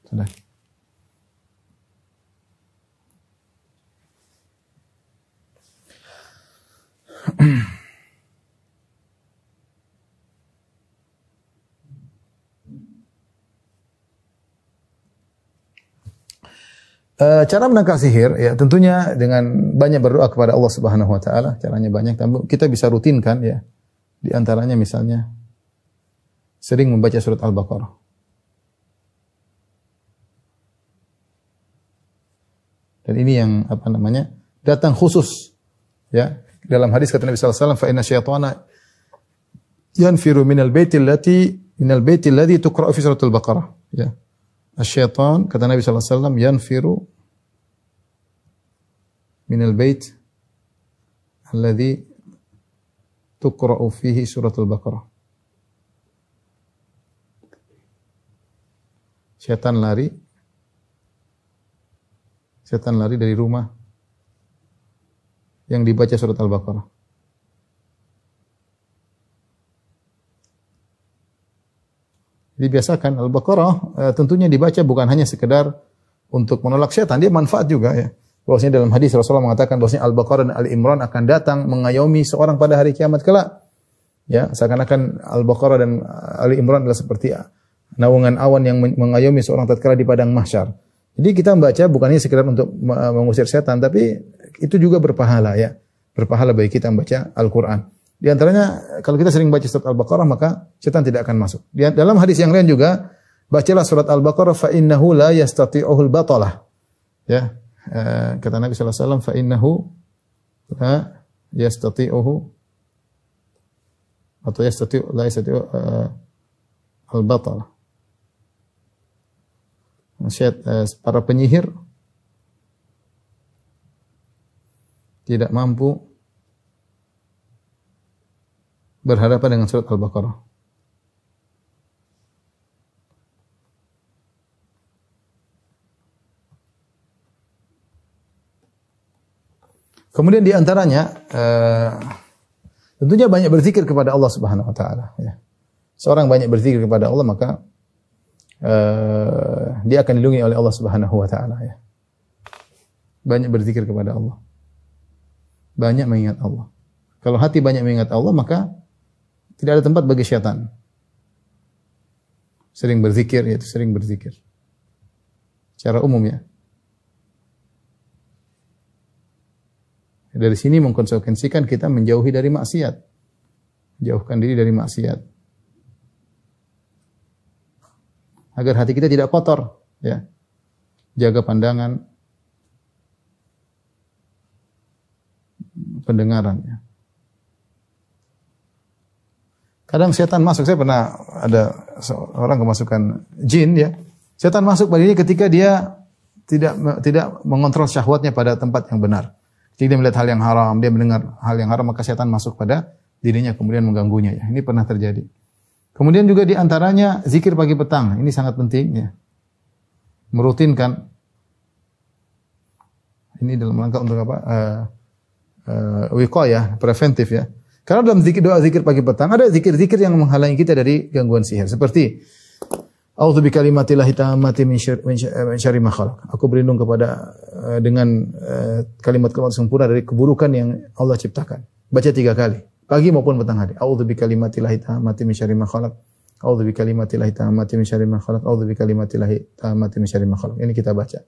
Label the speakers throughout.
Speaker 1: Sudah. Cara menangkal sihir ya tentunya dengan banyak berdoa kepada Allah Subhanahu wa taala. Caranya banyak, tapi kita bisa rutinkan ya. Di antaranya misalnya sering membaca surat Al-Baqarah. Dan ini yang datang khusus ya. Dalam hadis kata Nabi sallallahu alaihi wasallam, "Fa inna syaitana yanfiru minal baiti alladhi tuqra'u fi suratul Baqarah." Ya. Asy-syaitan kata Nabi sallallahu alaihi wasallam yanfiru minal bait alladhi tuqra'u fihi suratul Baqarah. Syaitan lari dari rumah yang dibaca surat Al-Baqarah. Dibiasakan Al-Baqarah tentunya dibaca bukan hanya sekedar untuk menolak syaitan, dia manfaat juga ya. Bahwasanya dalam hadis Rasulullah mengatakan bahwasanya Al-Baqarah dan Ali Imran akan datang mengayomi seorang pada hari kiamat kelak. Ya, seakan-akan Al-Baqarah dan Ali Imran adalah seperti naungan awan yang mengayomi seorang tatkala di padang mahsyar. Jadi kita membaca bukan hanya sekedar untuk mengusir setan, tapi itu juga berpahala ya. Berpahala bagi kita membaca Al-Qur'an. Di antaranya kalau kita sering baca surat Al-Baqarah maka setan tidak akan masuk. Dalam hadis yang lain juga bacalah surat Al-Baqarah fa innahu la yastati'uhul batalah. Ya. Kata Nabi sallallahu alaihi wasallam fa innahu la yastati'uhu atau la yastati'u al-batalah. Para penyihir tidak mampu berhadapan dengan surat Al-Baqarah. Kemudian di antaranya tentunya banyak berzikir kepada Allah Subhanahu wa taala ya. Seorang banyak berzikir kepada Allah maka dia akan dilindungi oleh Allah Subhanahu wa taala ya. Banyak berzikir kepada Allah. Banyak mengingat Allah. Kalau hati banyak mengingat Allah maka tidak ada tempat bagi syaitan. Sering berzikir yaitu sering berzikir. Secara umum ya. Dari sini mengkonsekuensikan kita menjauhi dari maksiat. Jauhkan diri dari maksiat. Agar hati kita tidak kotor, ya. Jaga pandangan, pendengaran, ya. Kadang setan masuk, saya pernah ada seorang kemasukan jin, ya. Setan masuk pada dirinya ketika dia tidak mengontrol syahwatnya pada tempat yang benar. Jika dia melihat hal yang haram, dia mendengar hal yang haram, maka setan masuk pada dirinya kemudian mengganggunya. Ya. Ini pernah terjadi. Kemudian juga di antaranya zikir pagi petang. Ini sangat penting. Ya. Merutinkan. Ini dalam rangka untuk apa? Wiqayah, preventif ya. Karena dalam doa zikir pagi petang ada zikir-zikir yang menghalangi kita dari gangguan sihir. Seperti A'udzu bikalimatillahi tammati min syarri ma khalaq. Aku berlindung kepada dengan kalimat-kalimat sempurna dari keburukan yang Allah ciptakan. Baca 3 kali, pagi maupun petang hari. A'udzu bikalimatillahi tammati min syarri ma khalaq. A'udzu bikalimatillahi tammati min syarri ma khalaq. A'udzu bikalimatillahi tammati min syarri ma khalaq. Ini kita baca.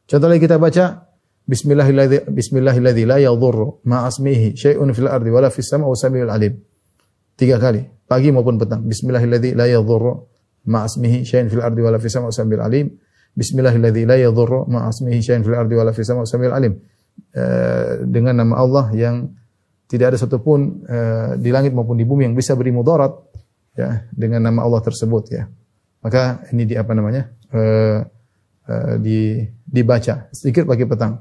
Speaker 1: Contoh lagi kita baca Bismillahilladzi la yadhurru ma asmihi syai'un fil ardi wala fis sama'i wa samiul alim. 3 kali, pagi maupun petang. Bismillahilladzi la yadhurru ma asmihi syai'un fil ardi wala fis sama'i wa samiul alim. Bismillahilladzi la yadhurru ma asmihi syai'un fil ardi wala fis sama'i wa samiul alim. Dengan nama Allah yang tidak ada satupun di langit maupun di bumi yang bisa beri mudarat ya dengan nama Allah tersebut ya. Maka ini dibaca zikir pagi petang.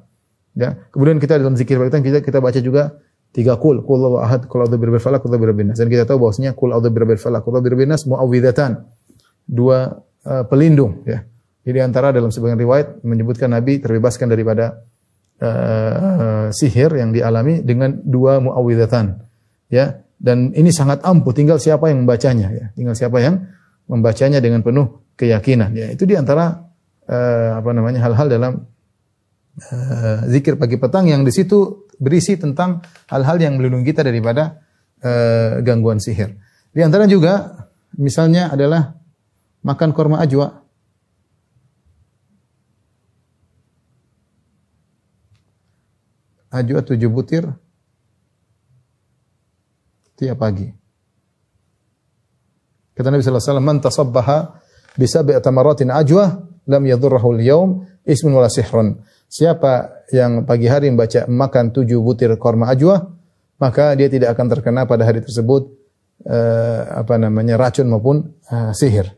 Speaker 1: Ya, kemudian kita dalam zikir pagi petang kita baca juga 3 qul huwallahu ahad, qul a'udzu birabbil falaq, qul a'udzu birabbin nas. Dan kita tahu bahwasanya qul a'udzu birabbil falaq, qul a'udzu birabbin nas muawwidatan. 2 pelindung ya. Jadi antara dalam sebagian riwayat menyebutkan Nabi terbebaskan daripada sihir yang dialami dengan 2 muawwidatan. Ya, dan ini sangat ampuh, tinggal siapa yang membacanya ya. Tinggal siapa yang membacanya dengan penuh keyakinan ya. Itu di antara apa namanya hal-hal dalam zikir pagi petang yang di situ berisi tentang hal-hal yang melindungi kita daripada gangguan sihir. Di antara juga misalnya adalah makan korma ajwa. Ajwa 7 butir tiap pagi. Kata Nabi sallallahu alaihi wasallam, "Man tasabbaha bi sab'i tamaratin ajwa lam yadhurruhu al-yawm ismun wala sihrun." Siapa yang pagi hari membaca makan 7 butir korma ajwa, maka dia tidak akan terkena pada hari tersebut apa namanya racun maupun sihir.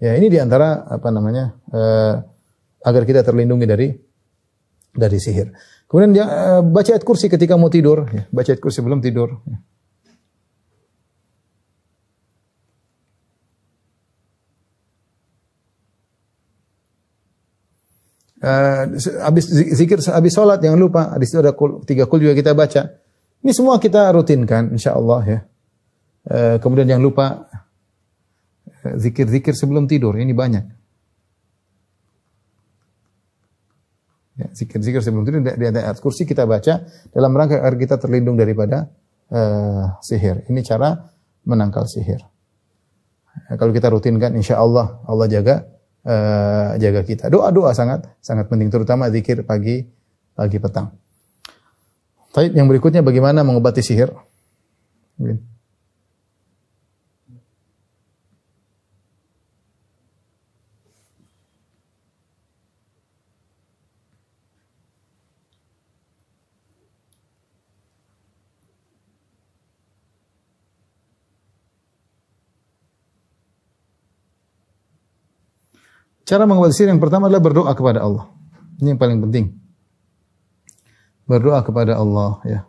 Speaker 1: Ya, ini di antara apa namanya agar kita terlindungi dari sihir. Kemudian dia baca ayat kursi ketika mau tidur, ya, baca ayat kursi sebelum tidur. Ya. Habis zikir, habis sholat jangan lupa. Di situ ada 3 kul juga kita baca. Ini semua kita rutinkan, insyaallah ya. Kemudian jangan lupa zikir-zikir sebelum tidur. Ini banyak. Ya, zikir-zikir sebelum tidur di ayat kursi kita baca dalam rangka agar kita terlindung daripada sihir. Ini cara menangkal sihir. Kalau kita rutinkan, insyaallah Allah jaga kita. Doa-doa sangat penting, terutama zikir pagi petang. Baik, yang berikutnya bagaimana mengobati sihir? Cara mengobati sihir yang pertama adalah berdoa kepada Allah. Ini yang paling penting. Berdoa kepada Allah, ya.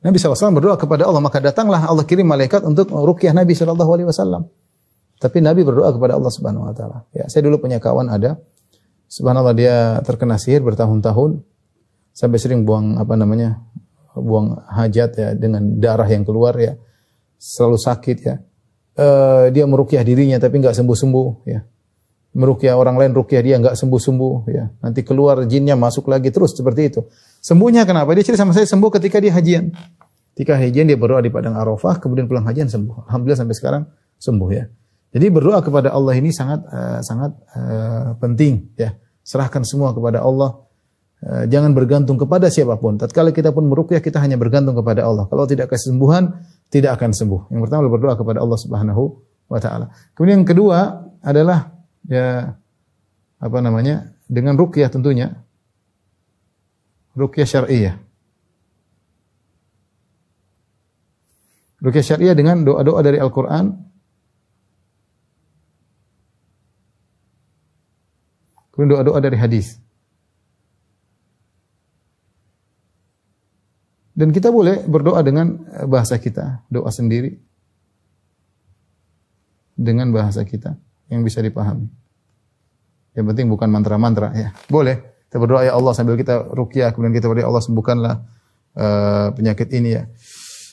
Speaker 1: Nabi SAW berdoa kepada Allah, maka datanglah Allah kirim malaikat untuk ruqyah Nabi SAW. Tapi Nabi berdoa kepada Allah Subhanahu Wa Taala. Ya, saya dulu punya kawan ada, subhanallah dia terkena sihir bertahun-tahun, sampai sering buang hajat ya dengan darah yang keluar ya, selalu sakit ya. Dia meruqyah dirinya tapi nggak sembuh-sembuh ya. Meruqyah orang lain, ruqyah dia enggak sembuh-sembuh ya. Nanti keluar jinnya masuk lagi terus seperti itu. Sembuhnya kenapa? Dia cerita sama saya sembuh ketika dia hajian. Ketika hajian dia berdoa di padang Arafah, kemudian pulang hajian sembuh. Alhamdulillah sampai sekarang sembuh ya. Jadi berdoa kepada Allah ini sangat penting ya. Serahkan semua kepada Allah. Jangan bergantung kepada siapapun. Tatkala kita pun meruqyah kita hanya bergantung kepada Allah. Kalau tidak kesembuhan, tidak akan sembuh. Yang pertama berdoa kepada Allah Subhanahu wa taala. Kemudian yang kedua adalah ya dengan ruqyah tentunya, ruqyah syar'iyyah. Ruqyah syar'iyyah dengan doa-doa dari Al-Qur'an, kemudian doa-doa dari hadis. Dan kita boleh berdoa dengan bahasa kita, doa sendiri dengan bahasa kita yang bisa dipahami. Yang penting bukan mantra-mantra ya. Boleh kita berdoa ya Allah sambil kita ruqyah, kemudian kita berdoa ya Allah sembuhkanlah penyakit ini ya.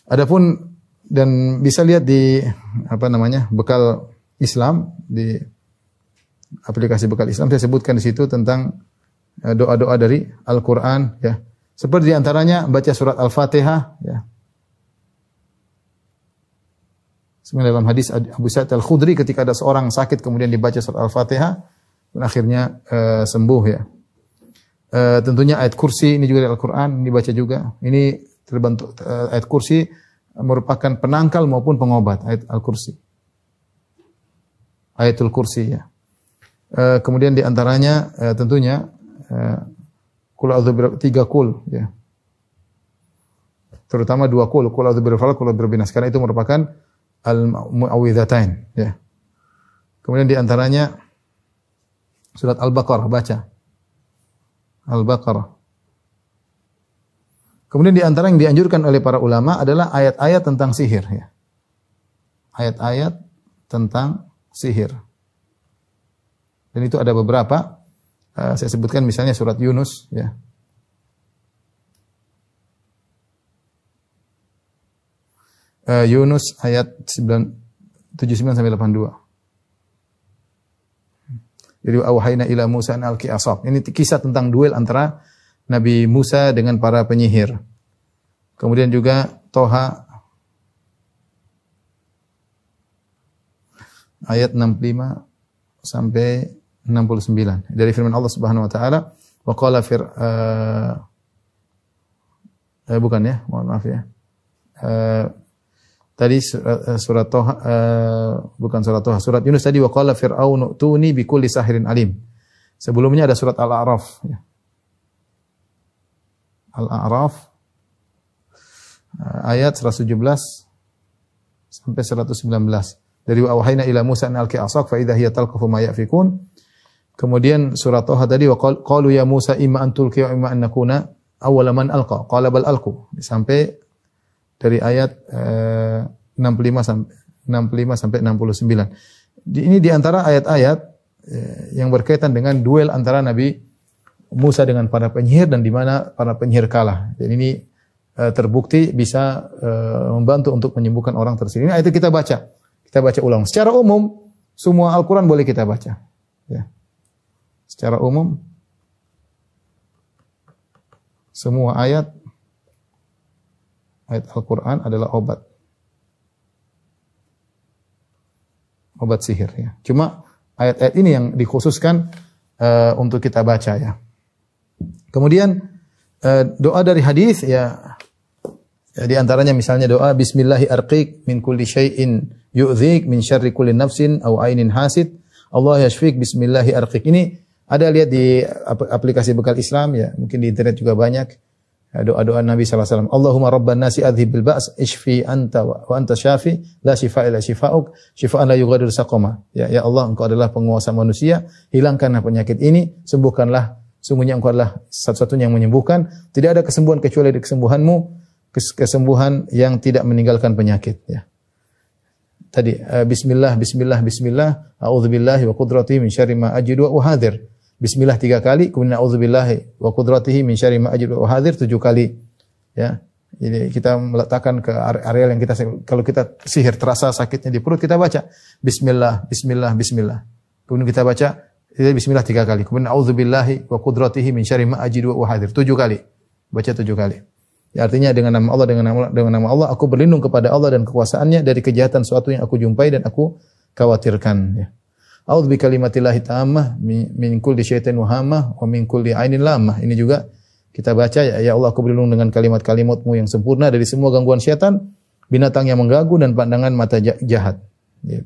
Speaker 1: Adapun dan bisa lihat di bekal Islam, di aplikasi bekal Islam saya sebutkan di situ tentang doa-doa dari Al-Qur'an ya. Seperti di antaranya baca surat Al-Fatihah ya. Sebenarnya dalam hadis Abu Sa'id Al-Khudri ketika ada seorang sakit kemudian dibaca surat Al-Fatihah dan akhirnya sembuh ya. Tentunya ayat kursi ini juga dari Al-Qur'an dibaca juga. Ini terbentuk ayat kursi merupakan penangkal maupun pengobat ayat Al-Kursi. Ayatul Kursi ya. Kemudian di antaranya tentunya kul a'udzu 3 kul ya. Terutama 2 kul a'udzu birabbil falaq, kul a'udzu birabbin nas, karena itu merupakan al-mu'awwidzatain ya. Kemudian di antaranya surat Al-Baqarah baca. Al-Baqarah. Kemudian di antara yang dianjurkan oleh para ulama adalah ayat-ayat tentang sihir ya. Ayat-ayat tentang sihir. Dan itu ada beberapa. Saya sebutkan misalnya surat Yunus ya. Yunus ayat 79 sampai 82. Dari auhayna ila Musa an alqi asaq. Ini kisah tentang duel antara Nabi Musa dengan para penyihir. Kemudian juga Toha ayat 65 sampai 69 dari firman Allah Subhanahu wa taala, wa qala bukan ya, mohon maaf ya. Tadi surat Toha, bukan surat Toha, surat Yunus tadi, wa qala fir'aunu tuni bi kulli sahirin alim. Sebelumnya ada surat Al-A'raf ya. Al-A'raf ayat 117 sampai 119. Dari wahayna ila Musa an alqi asaq fa idza hiya talqafu ma yafikun. Kemudian surat Toha tadi, wa qalu ya Musa imma an tulqi wa imma an nakuna awwala man alqa. Qala bal alqu. Sampai dari ayat 65 sampai 69. Ini di antara ayat-ayat yang berkaitan dengan duel antara Nabi Musa dengan para penyihir dan di mana para penyihir kalah. Dan ini terbukti bisa membantu untuk menyembuhkan orang tersebut. Ini ayat itu kita baca. Kita baca ulang. Secara umum semua Al-Qur'an boleh kita baca. Ya. Secara umum semua ayat Al-Qur'an adalah obat sihir ya. Cuma ayat-ayat ini yang dikhususkan untuk kita baca ya. Kemudian doa dari hadis ya, di antaranya misalnya doa bismillahi arqiq min kulli syai'in yu'dzik min syarri kulli nafsin aw ainin hasid Allah yashfik bismillahi arqiq. Ini ada lihat di aplikasi Bekal Islam ya, mungkin di internet juga banyak doa-doa Nabi sallallahu alaihi wasallam. Allahumma rabban nasi adhibil ba's ishfi anta wa anta syafi la shifaa illa shifaa'uk shifaa'an la yughadiru saqama. Ya Allah, Engkau adalah penguasa manusia, hilangkanlah penyakit ini, sembuhkanlah, sungguhnya Engkau adalah satu-satunya yang menyembuhkan, tidak ada kesembuhan kecuali dari kesembuhanmu, kesembuhan yang tidak meninggalkan penyakit ya. Tadi bismillah bismillah bismillah a'udzubillahi wa qudratihi min syarri ma ajidu wa uhadzir. Bismillah 3 kali, kemudian a'udzubillahi wa qudratihi min syarri ma ajidu wa uhadzir 7 kali. Ya. Jadi kita meletakkan ke area yang kita, kalau kita sihir terasa sakitnya di perut, kita baca bismillah bismillah bismillah. Kemudian kita baca bismillah 3 kali. Kemudian a'udzubillahi wa qudratihi min syarri ma ajidu wa uhadzir 7 kali. Baca 7 kali. Ya, artinya dengan nama Allah, dengan nama Allah aku berlindung kepada Allah dan kekuasaannya dari kejahatan suatu yang aku jumpai dan aku khawatirkan ya. A'udzu bikalimatillahi tammah min kulli syaitin wahamah wa min kulli ainin lamah. Ini juga kita baca ya Allah, aku berlindung dengan kalimat-kalimatmu yang sempurna dari semua gangguan syaitan, binatang yang mengganggu dan pandangan mata jahat. Ya.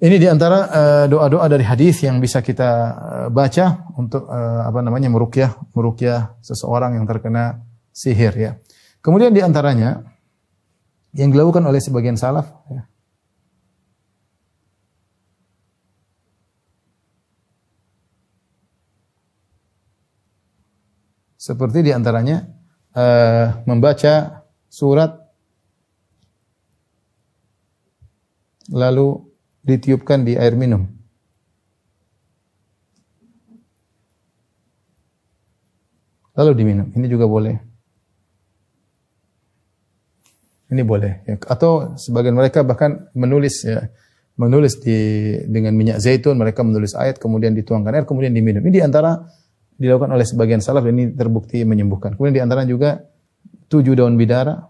Speaker 1: Ini di antara doa-doa dari hadis yang bisa kita baca untuk meruqyah seseorang yang terkena sihir ya. Kemudian di antaranya yang dilakukan oleh sebagian salaf ya. Seperti di antaranya membaca surat lalu ditiupkan di air minum. Lalu diminum. Ini juga boleh. Ini boleh. Ya. Atau sebagian mereka bahkan menulis dengan minyak zaitun, mereka menulis ayat kemudian dituangkan air kemudian diminum. Ini di antara dilakukan oleh sebagian salaf dan ini terbukti menyembuhkan. Kemudian di antara juga 7 daun bidara.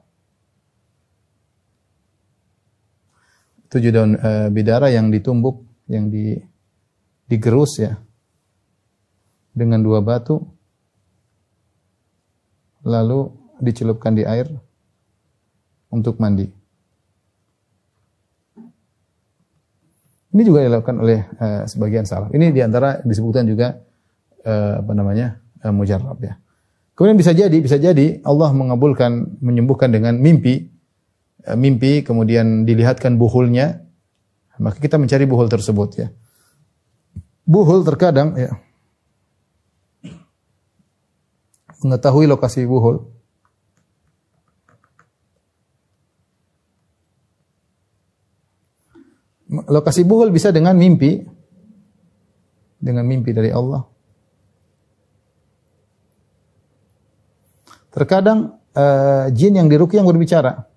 Speaker 1: 7 daun bidara yang ditumbuk, yang digerus ya dengan 2 batu, lalu dicelupkan di air untuk mandi. Ini juga dilakukan oleh sebagian salaf. Ini diantara disebutkan juga mujarrab ya. Kemudian bisa jadi Allah menyembuhkan dengan mimpi kemudian dilihatkan buhulnya, maka kita mencari buhul tersebut ya. Buhul terkadang ya, mengetahui lokasi buhul. Lokasi buhul bisa dengan mimpi dari Allah. Terkadang jin yang diruqyah yang berbicara.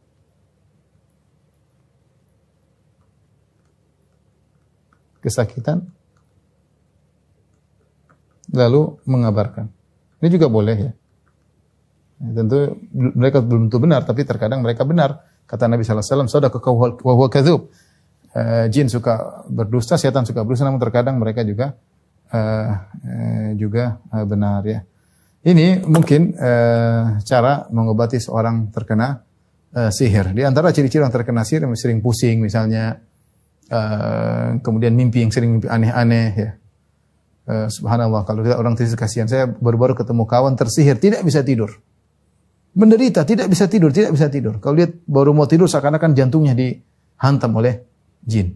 Speaker 1: Kesakitan, lalu mengabarkan. Ini juga boleh ya. Tentu mereka belum tentu benar, tapi terkadang mereka benar. Kata Nabi sallallahu alaihi wasallam, "Sadaqaka wa huwa kadzub." Jin suka berdusta, setan suka berdusta, namun terkadang mereka juga benar ya. Ini mungkin cara mengobati seorang terkena sihir. Di antara ciri-ciri orang terkena sihir, sering pusing misalnya, kemudian mimpi yang sering mimpi aneh-aneh ya. Subhanallah, kalau kita orang tersihir kasihan. Saya baru-baru ketemu kawan tersihir, tidak bisa tidur. Menderita, tidak bisa tidur. Kalau lihat baru mau tidur seakan-akan jantungnya dihantam oleh jin.